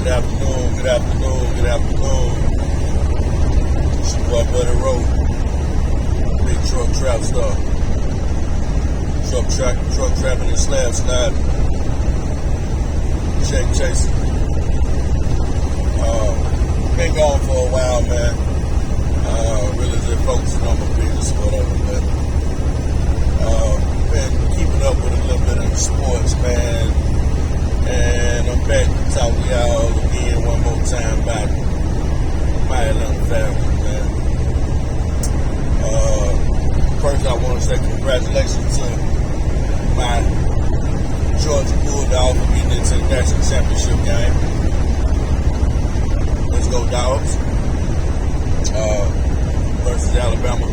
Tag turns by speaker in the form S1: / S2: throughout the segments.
S1: Good afternoon, good afternoon, good afternoon. It's your boy Buddy Road, big truck trap star. Truck trapping and slab sliding. Check chasing. Been gone for a while, man. Really just focusing on my business or whatever, but been keeping up with a little bit of the sports, man. And I'm back to talk to y'all again one more time about my Atlanta Falcons, man. First, I want to say congratulations to my Georgia Bulldogs for getting into the national championship game. Let's go, Dogs. Versus Alabama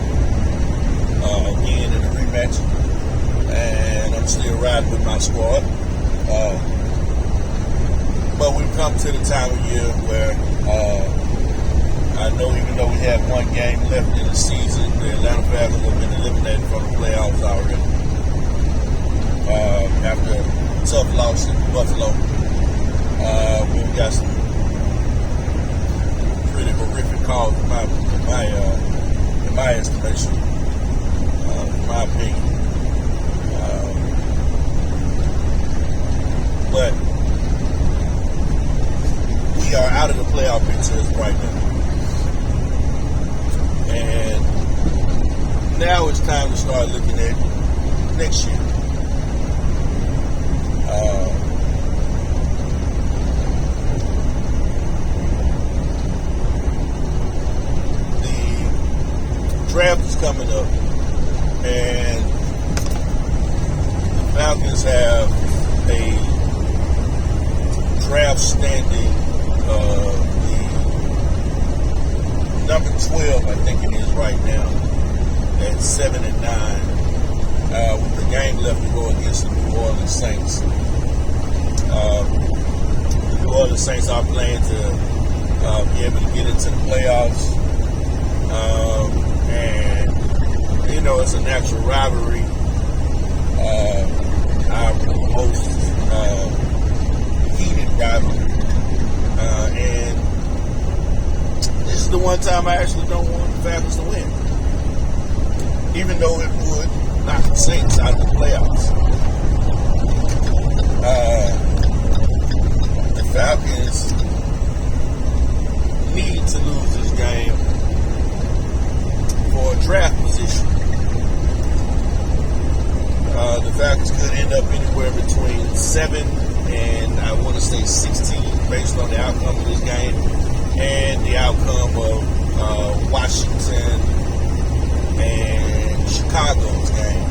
S1: again in the rematch. And I'm still riding with my squad. But we've come to the time of year where I know even though we have one game left in the season, the Atlanta Falcons have been eliminated from the playoffs already. After a tough loss in Buffalo, we've got some pretty horrific calls in my estimation, in my opinion. But we are out of the playoff picture right now. And now it's time to start looking at next year. The draft is coming up, and the Falcons have a draft standing the number 12, I think it is right now, at 7-9, with the game left to go against the New Orleans Saints. The New Orleans Saints are playing to be able to get into the playoffs, and you know it's a natural rivalry. Our most heated rivalry. And this is the one time I actually don't want the Falcons to win. Even though it would knock the Saints out of the playoffs. The Falcons need to lose this game for a draft position. The Falcons could end up anywhere between 7 and I want to say 16 based on the outcome of this game and the outcome of Washington and Chicago's game.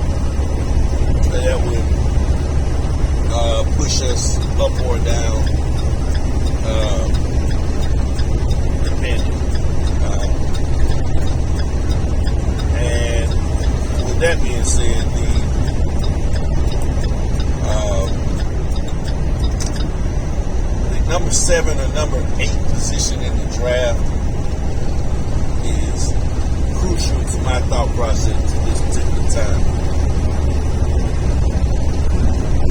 S1: That would push us up or down, depending. And with that being said, the number 7 or number 8 position in the draft is crucial to my thought process at this particular time.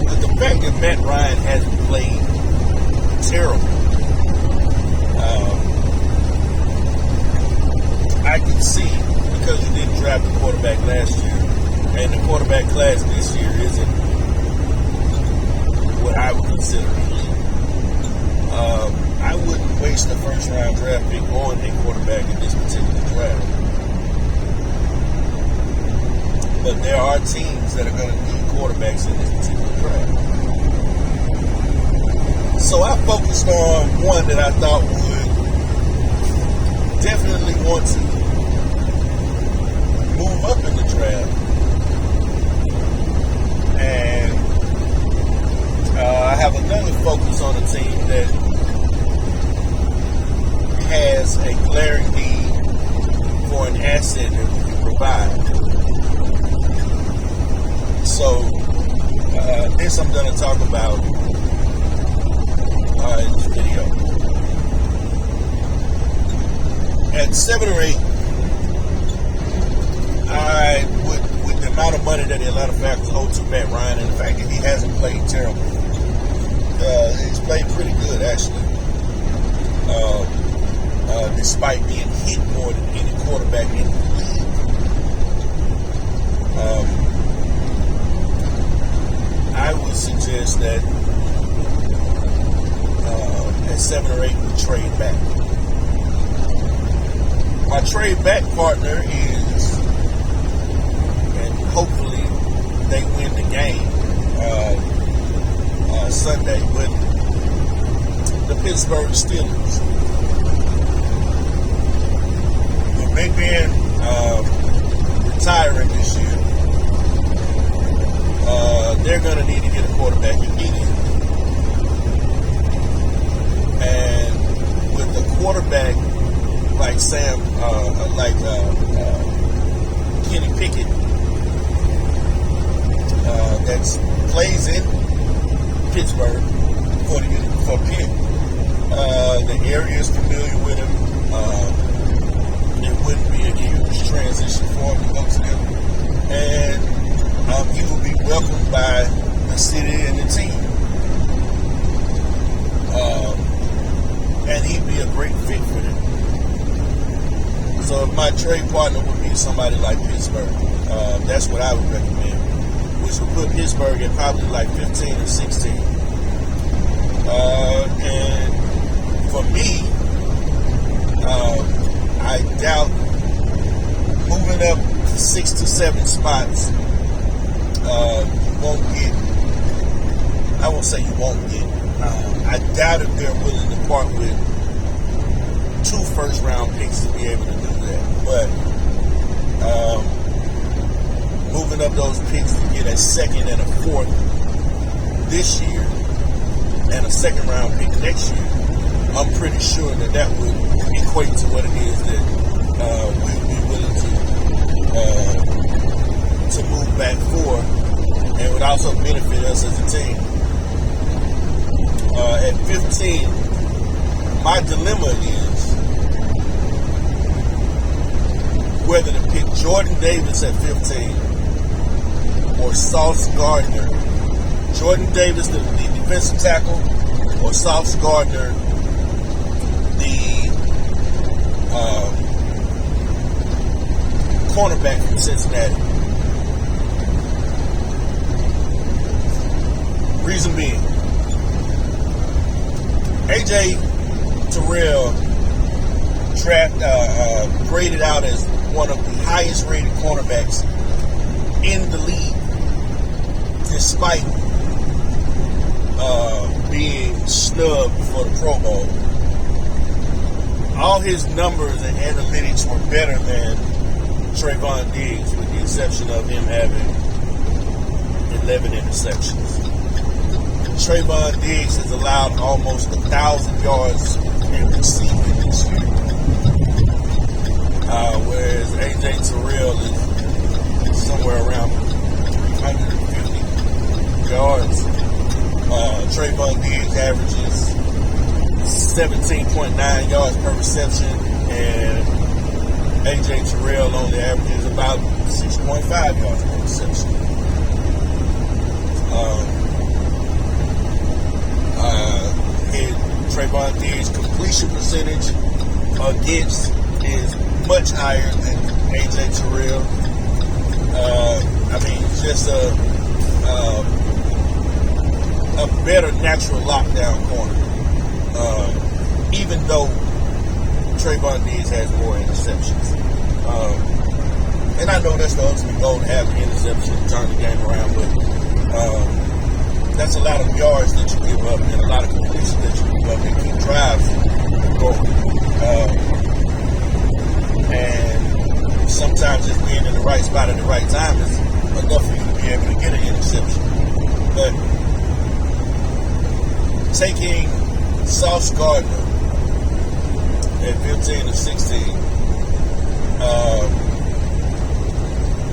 S1: But the fact that Matt Ryan hasn't played terrible, I can see, because he didn't draft the quarterback last year, and the quarterback class this year isn't what I would consider elite. I wouldn't waste a first-round draft pick on a quarterback in this particular draft. But there are teams that are going to need quarterbacks in this particular draft. So I focused on one that I thought would definitely want to move up in the draft. And I have another focus on a team that has a glaring need for an asset that we can provide. So, this I'm going to talk about in this video. At 7 or 8, with the amount of money that the Atlanta Falcons owe to Matt Ryan and the fact that he hasn't played terrible, he's played pretty good actually. despite being hit more than any quarterback in the league. I would suggest that at 7 or 8 we trade back. My trade back partner is, and hopefully they win the game Sunday, but the Pittsburgh Steelers. With Big Ben retiring this year, they're going to need to get a quarterback immediately. And with a quarterback like Kenny Pickett, that plays in Pittsburgh for Pitt. The area is familiar with him. It wouldn't be a huge transition for him to go to them. And he will be welcomed by the city and the team. And he'd be a great fit for them. So my trade partner would be somebody like Pittsburgh. That's what I would recommend, which would put Pittsburgh at probably like 15 or 16. And for me, I doubt moving up to 6 to 7 spots won't get. I won't say you won't get. I doubt if they're willing to part with 2 first-round picks to be able to do that. But moving up those picks to get a second and a fourth this year and a second-round pick next year, I'm pretty sure that would equate to what it is that we would be willing to move back for, and would also benefit us as a team. At 15, my dilemma is whether to pick Jordan Davis at 15 or Sauce Gardner. Jordan Davis, the defensive tackle, or Sauce Gardner, the cornerback from Cincinnati. Reason being, AJ Terrell graded out as one of the highest rated cornerbacks in the league, despite being snubbed for the Pro Bowl. All his numbers and analytics were better than Trayvon Diggs, with the exception of him having 11 interceptions. Trayvon Diggs has allowed almost 1,000 yards in receiving this year, whereas AJ Terrell is somewhere around 350 yards. Trayvon Diggs averages 17.9 yards per reception, and AJ Terrell only averages about 6.5 yards per reception. Trayvon Diggs' completion percentage against is much higher than AJ Terrell. Just a better natural lockdown corner. Even though Trayvon Diggs has more interceptions. And I know that's the ultimate goal, to have an interception and turn the game around, but that's a lot of yards that you give up and a lot of completion that you give up and keep drives going. And sometimes just being in the right spot at the right time is enough for you to be able to get an interception. But taking Sauce Gardner at 15 or 16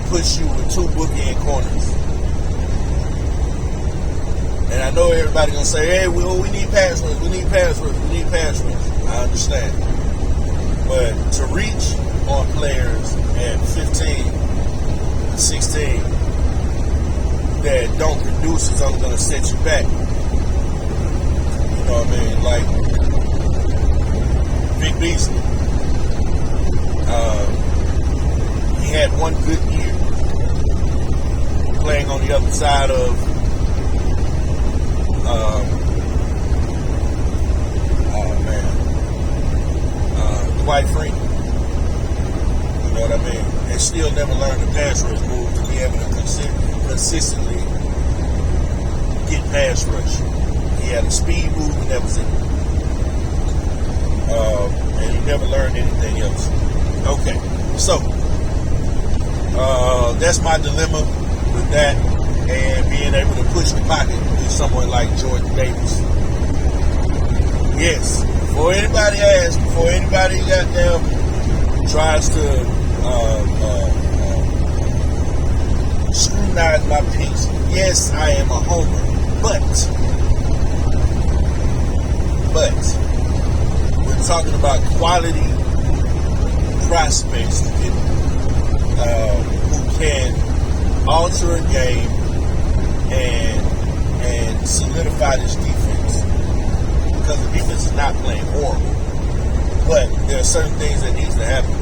S1: puts you with 2 bookend corners. And I know everybody gonna say, hey, we need pass rush, we need pass rush. I understand. But to reach on players at 15 and 16 that don't produce is only gonna set you back. You know what I mean? Like Big Beasley. had one good year playing on the other side of Dwight Freeman. You know what I mean? And still never learned the pass rush move to be able to consistently get pass rush. He had a speed move and that was it. And he never learned anything else. Okay, so that's my dilemma with that and being able to push the pocket with someone like Jordan Davis. Yes, before anybody asks, before anybody goddamn tries to scrutinize my picks, yes, I am a homer, but we're talking about quality prospects who can alter a game and solidify this defense, because the defense is not playing horrible, but there are certain things that needs to happen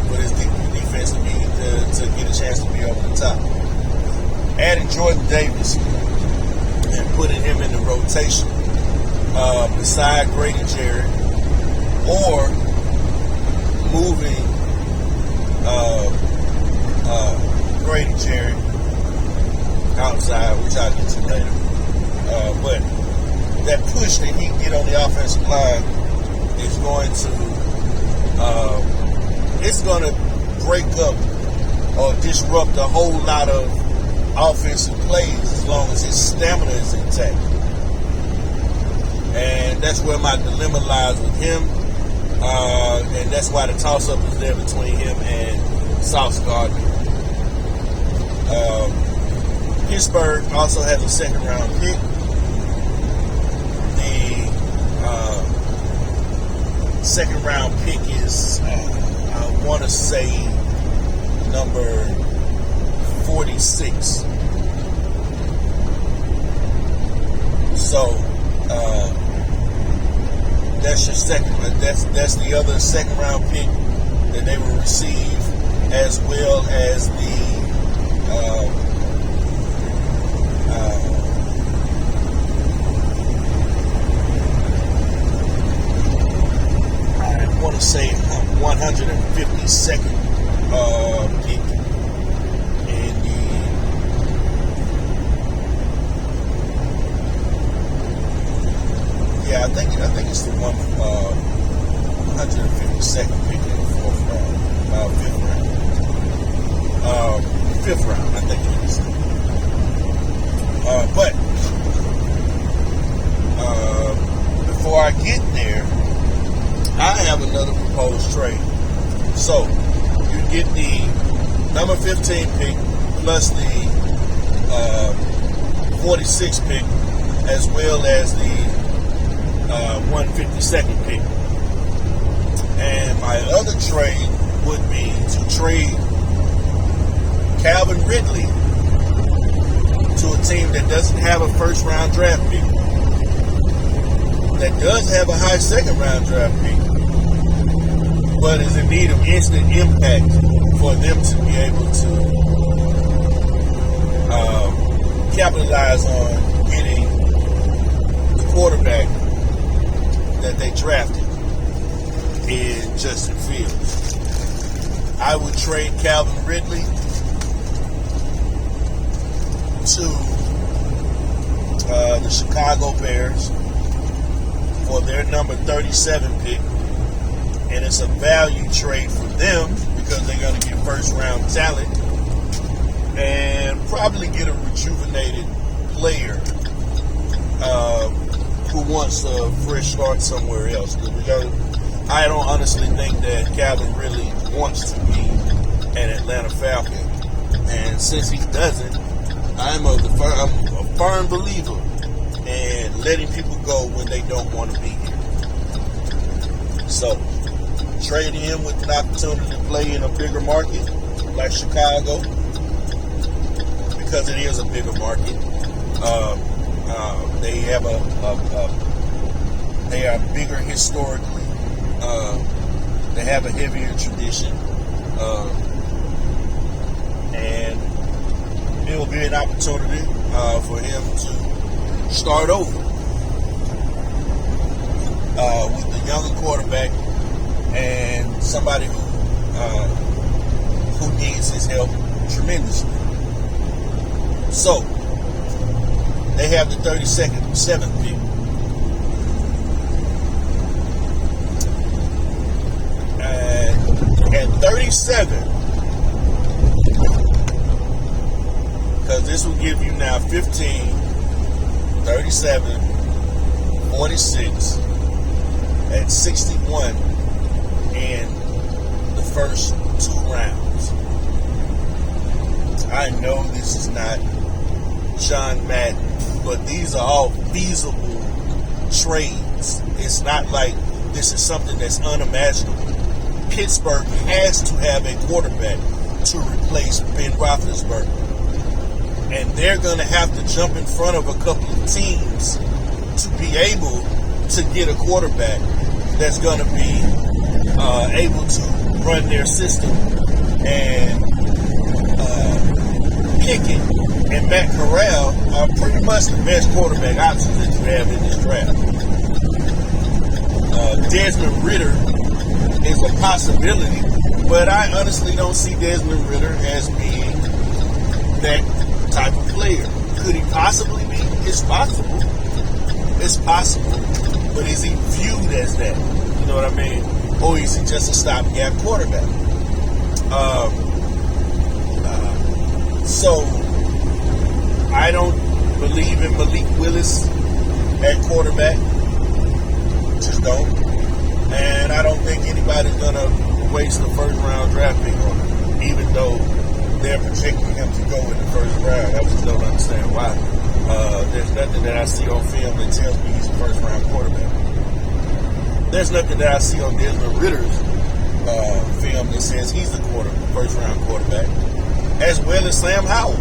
S1: for this defense to get a chance to be over the top. Adding Jordan Davis and putting him in the rotation beside Grady Jarrett, or moving Grady Jarrett outside, which I'll get to later. But that push that he can get on the offensive line is going to break up or disrupt a whole lot of offensive plays as long as his stamina is intact. And that's where my dilemma lies with him. And that's why the toss-up is there between him and Sauce Gardner. Pittsburgh also has a second-round pick. The second-round pick is, I want to say, number 46. So, that's your second. That's the other second round pick that they will receive, as well as the I want to say 152nd pick in the I think it's the 152nd pick in the fifth round, I think it is. But before I get there, I have another proposed trade. So you get the number 15 pick plus the 46th pick, as well as the 152nd pick. And my other trade would be to trade Calvin Ridley to a team that doesn't have a first round draft pick, that does have a high second round draft pick, but is in need of instant impact for them to be able to capitalize on getting the quarterback that they drafted in Justin Fields. I would trade Calvin Ridley to the Chicago Bears for their number 37 pick, and it's a value trade for them because they're going to get first round talent and probably get a rejuvenated player who wants a fresh start somewhere else. I don't honestly think that Calvin really wants to be an Atlanta Falcon, and since he doesn't, I'm a firm believer in letting people go when they don't want to be here. So, trading him with an opportunity to play in a bigger market like Chicago, because it is a bigger market. They have they are bigger historically. They have a heavier tradition. and it will be an opportunity for him to start over with the younger quarterback and somebody who needs his help tremendously. So they have the 37th pick. At 37, because this will give you now 15, 37, 46, and 61 in the first 2 rounds. I know this is not John Madden, but these are all feasible trades. It's not like this is something that's unimaginable. Pittsburgh has to have a quarterback to replace Ben Roethlisberger. And they're going to have to jump in front of a couple of teams to be able to get a quarterback that's going to be able to run their system. And Pickett and Matt Corral are pretty much the best quarterback options that you have in this draft. Desmond Ridder is a possibility, but I honestly don't see Desmond Ridder as being that type of player. Could he possibly be? It's possible. It's possible. But is he viewed as that? You know what I mean? Or is he just a stopgap quarterback? So I don't believe in Malik Willis at quarterback. Just don't. And I don't think anybody's going to waste a first-round draft pick on him, even though they're projecting him to go in the first round. I just don't understand why. There's nothing that I see on film that tells me he's a first-round quarterback. There's nothing that I see on Desmond Ridder's film that says he's a first-round quarterback, as well as Sam Howell.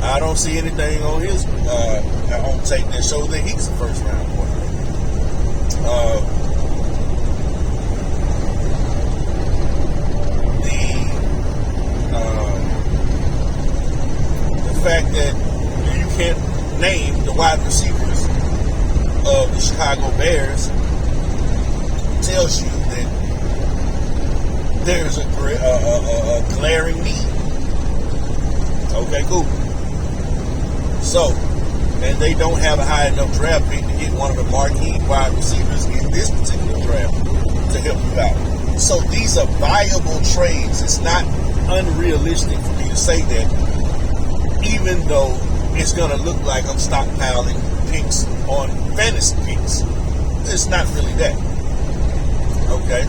S1: I don't see anything on his on tape that shows that he's a first-round quarterback. The fact that you can't name the wide receivers of the Chicago Bears tells you that there's a glaring need. Okay, cool. So, and they don't have a high enough draft pick to get one of the marquee wide receivers in this particular draft to help you out. So these are viable trades. It's not unrealistic for me to say that, even though it's going to look like I'm stockpiling picks on fantasy picks. It's not really that. Okay?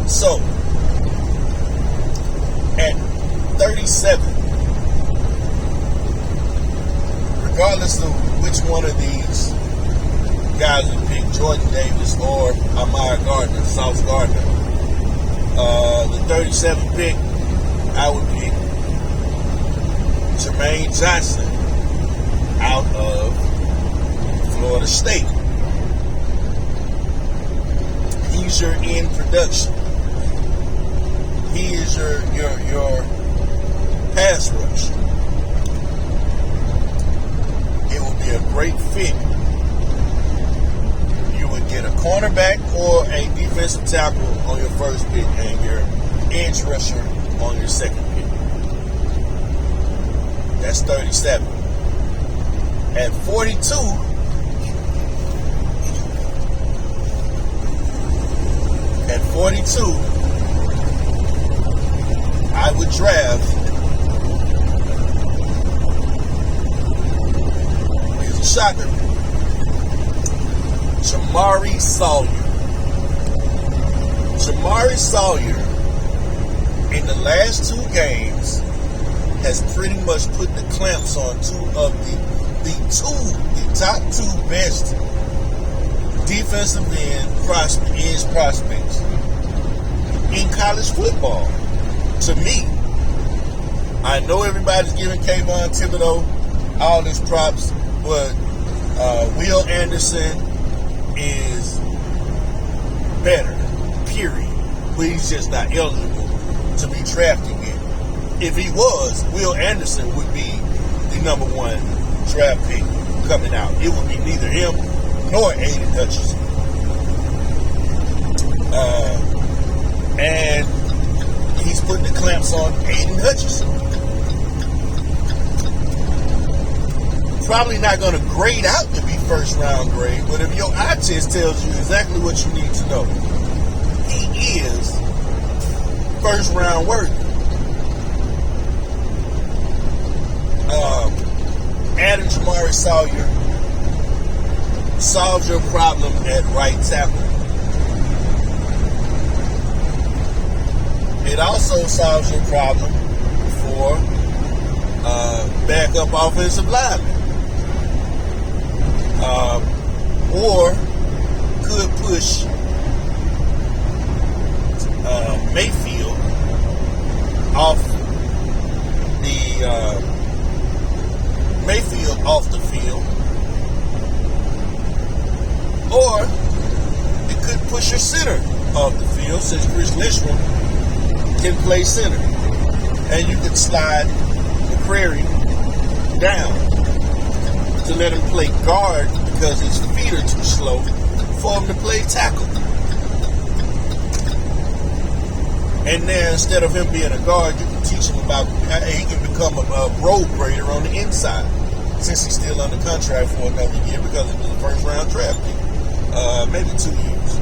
S1: So, at 37, regardless of which one of these guys we pick, Jordan Davis or Amari Gardner, Sauce Gardner, the 37th pick, I would pick Jermaine Johnson out of Florida State. He's your end production. He is your pass rush. It would be a great fit. You would get a cornerback or a defensive tackle on your first pick and your edge rusher on your second pick. That's 37. At 42, I would draft, here's a shocker, Jamari Sawyer. Jamari Sawyer, in the last 2 games, has pretty much put the clamps on two of the top 2 best defensive end prospects in college football. To me, I know everybody's giving Kayvon Thibodeau all his props, but Will Anderson is better, period. But he's just not eligible to be drafted yet. If he was, Will Anderson would be the number one draft pick coming out. It would be neither him nor Aiden Hutchinson. And he's putting the clamps on Aiden Hutchinson. Probably not going to grade out to be first round grade, but if your eye test tells you exactly what you need to know, he is first round worthy. Adding Jamari Sawyer solves your problem at right tackle. It also solves your problem for backup offensive lineman. Or could push Mayfield off the field, or it could push your center off the field, since Chris Lindstrom can play center, and you can slide McCrary down to let him play guard because his feet are too slow for him to play tackle. And then instead of him being a guard, you can teach him about how he can become a road grader on the inside, since he's still under contract for another year because it was a first round draft pick. Maybe 2 years.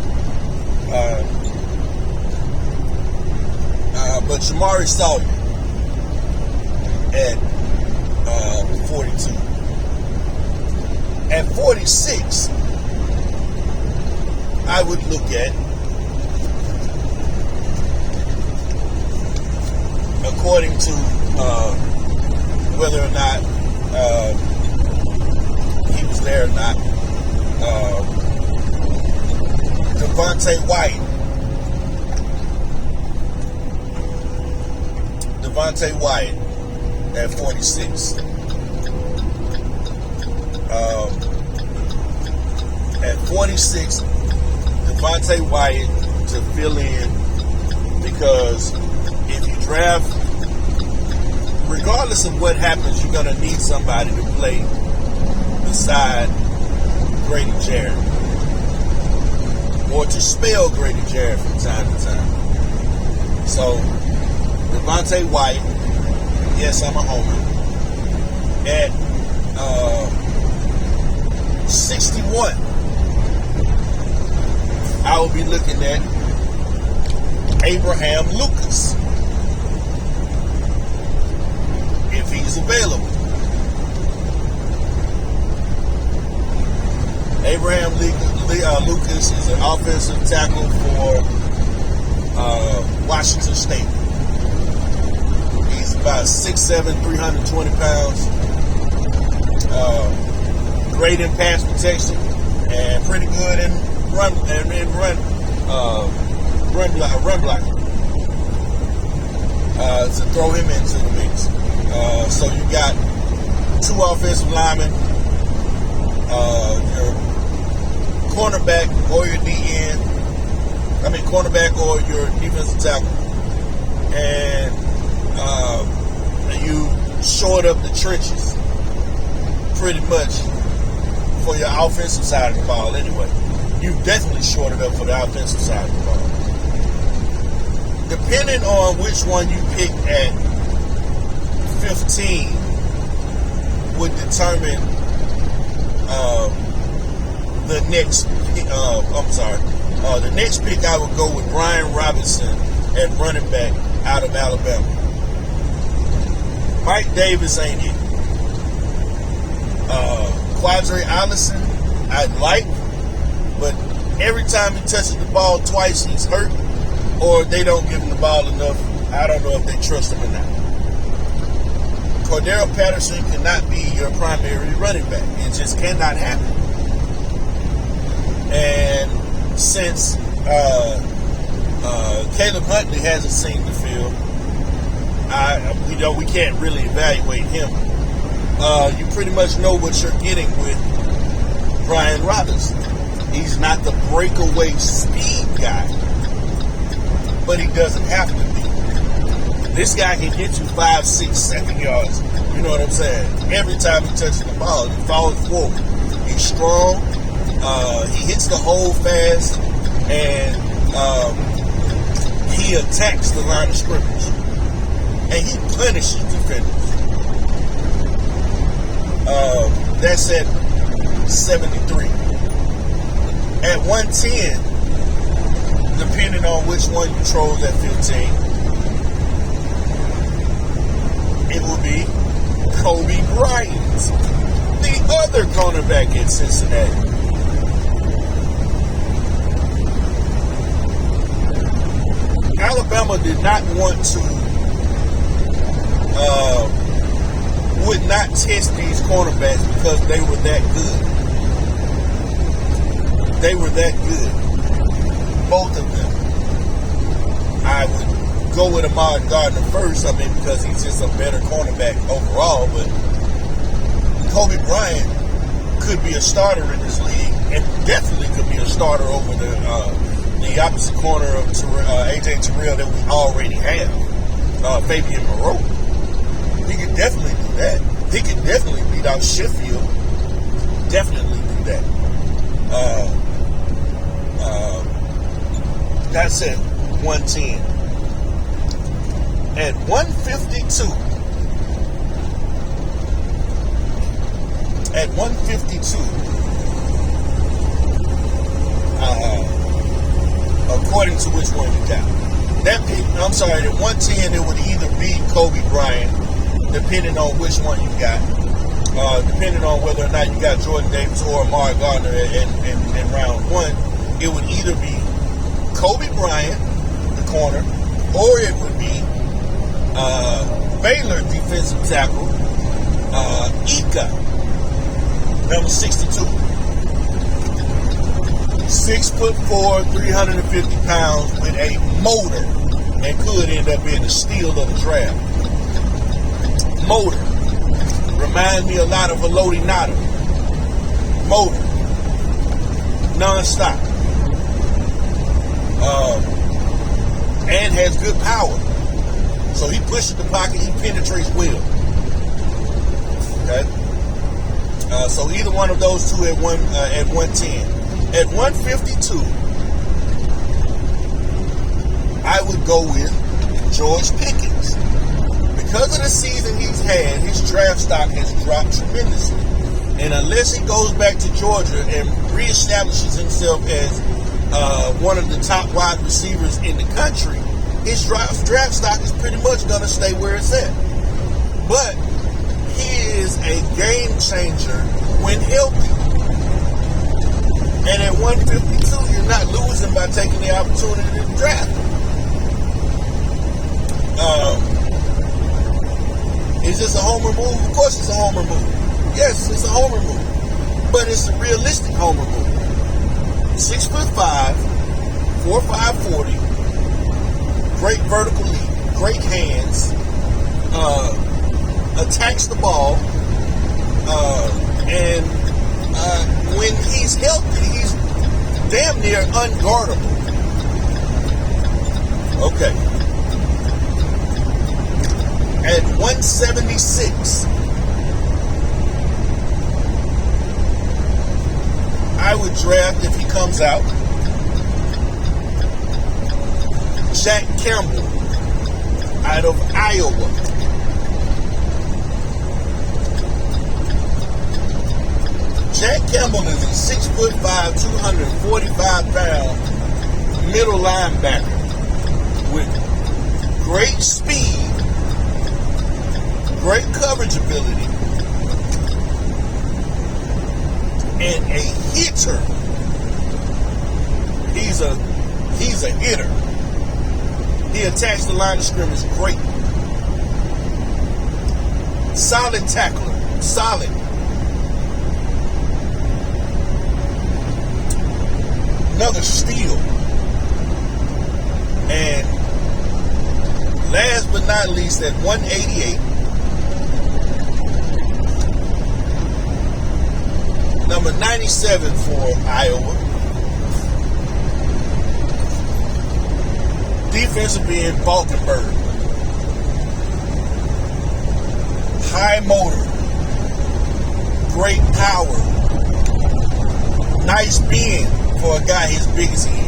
S1: But Jamari Sawyer at 42. At 46, I would look at, according to whether or not he was there or not, Devontae Wyatt at 46. At 46, Devontae Wyatt to fill in, because if you draft, regardless of what happens, you're going to need somebody to play beside Grady Jarrett, or to spell Grady Jarrett from time to time. So, Devontae Wyatt, yes, I'm a homer, at 61, I will be looking at Abraham Lucas, if he's available. Abraham Lucas is an offensive tackle for Washington State. He's about 6'7", 320 pounds. Great in pass protection and pretty good in run blocking. To throw him into the mix. So you got two offensive linemen, your cornerback or your DN. Cornerback or your defensive tackle, and you shored up the trenches pretty much for your offensive side of the ball. Anyway, you definitely shored it up for the offensive side of the ball. Depending on which one you pick at 15 would determine the next the next pick. I would go with Brian Robinson at running back out of Alabama. Mike Davis ain't it. Quadre Allison, I like, but every time he touches the ball twice, he's hurt, or they don't give him the ball enough. I don't know if they trust him or not. Cordero Patterson cannot be your primary running back. It just cannot happen. And since Caleb Huntley hasn't seen the field, we can't really evaluate him. You pretty much know what you're getting with Brian Robinson. He's not the breakaway speed guy, but he doesn't have to be. This guy can get you 5, 6, 7 yards. You know what I'm saying? Every time he touches the ball, he falls forward. He's strong. He hits the hole fast, and he attacks the line of scrimmage, and he punishes defenders. That's at 73. At 110, depending on which one you chose at 15, it will be Kobe Bryant, the other cornerback at Cincinnati. Alabama did not want to, would not test these cornerbacks because they were that good. They were that good. Both of them. I would go with Ahmad Gardner first, because he's just a better cornerback overall, but Kobe Bryant could be a starter in this league, and definitely could be a starter over the opposite corner of A.J. Terrell that we already have, Fabian Moreau. He could definitely do that. He could definitely beat out Sheffield. Definitely do that. That's at 110. At 152. At 152. According to which one you got. At 110, it would either be Kobe Bryant, depending on which one you got. Depending on whether or not you got Jordan Davis or Amari Gardner in round one, it would either be Kobe Bryant, the corner, or it would be Baylor defensive tackle, Ika, number 62. 6'4", 350 pounds with a motor, and could end up being the steal of the draft. Motor. Reminds me a lot of Elodie Nada. Motor. Non-stop. And has good power. So he pushes the pocket, he penetrates well. Okay? So either one of those two at 110. At 152, I would go with George Pickens. Because of the season he's had, his draft stock has dropped tremendously. And unless he goes back to Georgia and reestablishes himself as one of the top wide receivers in the country, his draft stock is pretty much going to stay where it's at. But he is a game changer when healthy. And at 152, you're not losing by taking the opportunity to draft him. Is this a homer move? Of course it's a homer move. Yes, it's a homer move. But it's a realistic homer move. 6'5", 4'5", 40. Great vertical leap. Great hands. Attacks the ball. And when he's healthy, he's damn near unguardable. Okay. At 176, I would draft, if he comes out, Jack Campbell out of Iowa. Jack Campbell is a 6'5", 245-pound middle linebacker with great speed, great coverage ability, and a hitter. He's a hitter. He attacks the line of scrimmage great. Solid tackler. Solid. Another steal. And last but not least, at 188, number 97 for Iowa, defensive end Falkenberg. high motor, great power, nice bend for a guy as big as he is.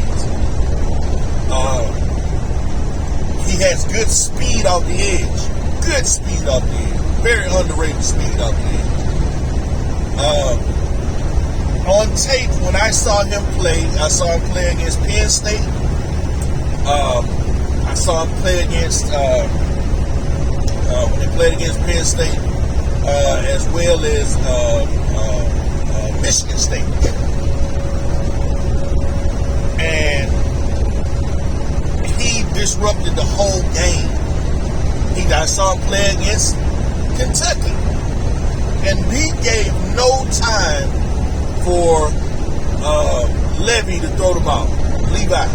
S1: He has good speed off the edge. Good speed off the edge. Very underrated speed off the edge. On tape, when I saw him play, I saw him play against Penn State. I saw him play against when they played against Penn State, as well as Michigan State. And he disrupted the whole game. I saw him play against Kentucky, and he gave no time for Levy to throw the ball. Levi.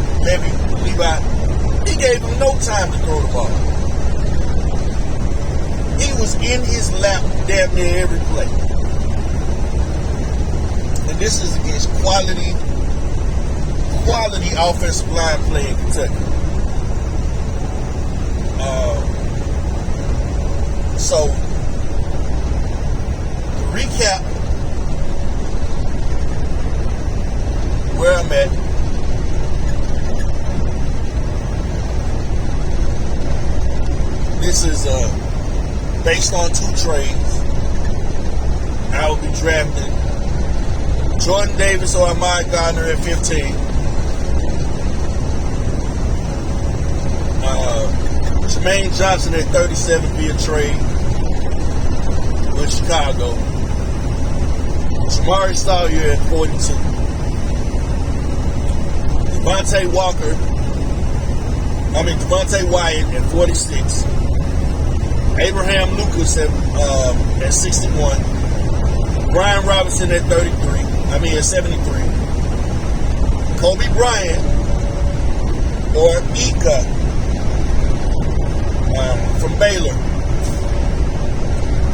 S1: He gave him no time to throw the ball. He was in his lap damn near every play. And this is against quality offensive line play in Kentucky. So, to recap where I'm at, this is based on 2 trades. I will be drafting Jordan Davis or Ahmad Gardner at 15. Jermaine Johnson at 37 via trade with Chicago. Jamari Sawyer at 42. Devontae Wyatt at 46. Abraham Lucas at 61. Brian Robinson at 73. Kobe Bryant or Ika from Baylor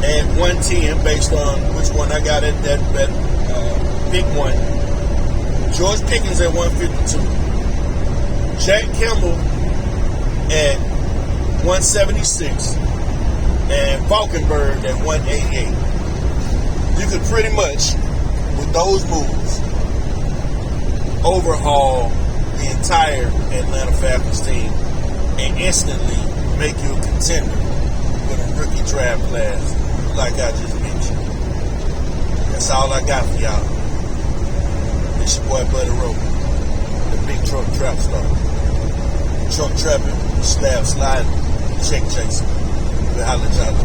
S1: at 110, based on which one I got at that pick one. George Pickens at 152. Jack Campbell at 176. And Falkenberg at 188. You could pretty much, with those moves, overhaul the entire Atlanta Falcons team and instantly make you a contender with a rookie draft class like I just mentioned. That's all I got for y'all. It's your boy Buddy Rowe, the big truck trap star. Truck trapping, slab sliding, check chasing. We'll holler at y'all.